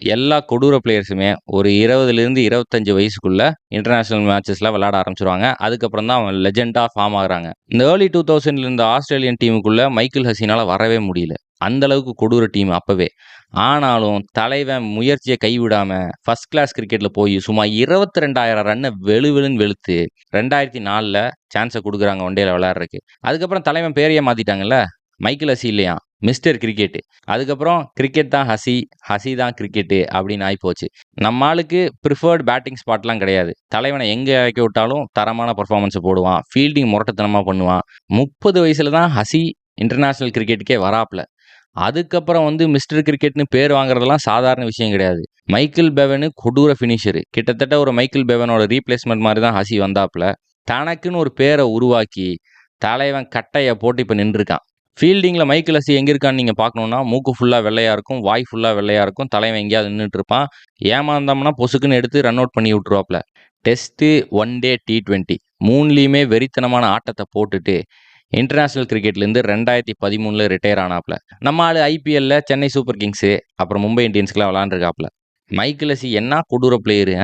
எல்லா கொடூர பிளேயர்ஸுமே ஒரு 20லிருந்து 25 வயசுக்குள்ள இன்டர்நேஷனல் மேட்சஸ்ல விளையாட ஆரம்பிச்சுருவாங்க. அதுக்கப்புறம் தான் அவன் லெஜெண்டா ஃபார்ம் ஆகுறாங்க. இந்த ஏர்லி 2000ல இருந்த ஆஸ்திரேலியன் டீமுக்குள்ள மைக்கேல் ஹசினால வரவே முடியல. அந்த அளவுக்கு கொடூர டீம் அப்பவே. ஆனாலும் தலைவன் முயற்சிய கைவிடாம ஃபர்ஸ்ட் கிளாஸ் கிரிக்கெட்ல போய் சும்மா 22,000 ரன்ன வெளுன்னு வெளுத்து 2004ல சான்ஸ குடுக்குறாங்க ஒன் டேல விளையாடுறதுக்கு. அதுக்கப்புறம் தலைவன் பேரையே மாத்திட்டாங்கல்ல. மைக்கேல் ஹசி இல்லையாம். Mister cricket. அதுக்கப்புறம் கிரிக்கெட் தான் ஹசி, ஹசி தான் கிரிக்கெட்டு அப்படின்னு ஆயிப்போச்சு. நம்ம ஆளுக்கு பிரிஃபர்ட் பேட்டிங் ஸ்பாட்லாம் கிடையாது. தலைவன எங்க இறக்கி விட்டாலும் தரமான பெர்ஃபார்மன்ஸ போடுவான். ஃபீல்டிங் முரட்டுத்தனமா பண்ணுவான். 30 வயசுல தான் ஹசி இன்டர்நேஷனல் கிரிக்கெட்டுக்கே வராப்ல. அதுக்கப்புறம் வந்து மிஸ்டர் கிரிக்கெட்னு பேர் வாங்குறதெல்லாம் சாதாரண விஷயம் கிடையாது. மைக்கேல் பெவனு கொடூர ஃபினிஷரு. கிட்டத்தட்ட ஒரு மைக்கேல் பெவனோட ரீப்ளேஸ்மெண்ட் மாரி தான் ஹசி வந்தாப்ல. தனக்குன்னு ஒரு பேர உருவாக்கி, தலைவன் கட்டைய போட்டு இப்ப நின்றுக்கான். ஃபீல்டிங்ல மைக்கேல் ஹசி எங்க இருக்கான்னு நீங்க பார்க்கணும்னா, மூக்கு ஃபுல்லா வெள்ளையா இருக்கும், வாய் ஃபுல்லா வெள்ளையா இருக்கும். தலைவன் எங்கேயாவது நின்னுட்டு இருப்பான். ஏமாந்தோம்னா பொசுக்குன்னு எடுத்து ரன் அவுட் பண்ணி விட்டுருவாப்ல. டெஸ்ட்டு, ஒன் டே, T20 3லயுமே வெறித்தனமான ஆட்டத்த போட்டுட்டு, இன்டர்நேஷனல் கிரிக்கெட்லேருந்து 2013ல ரிட்டயர் ஆனாப்ல. நம்ம ஆளு IPLல சென்னை சூப்பர் கிங்ஸு, அப்புறம் மும்பை இந்தியன்ஸ்க்குலாம் விளையாண்டுருக்காப்ல. மைக்கேல் ஹசி என்னா கொடூர பிளேயரு.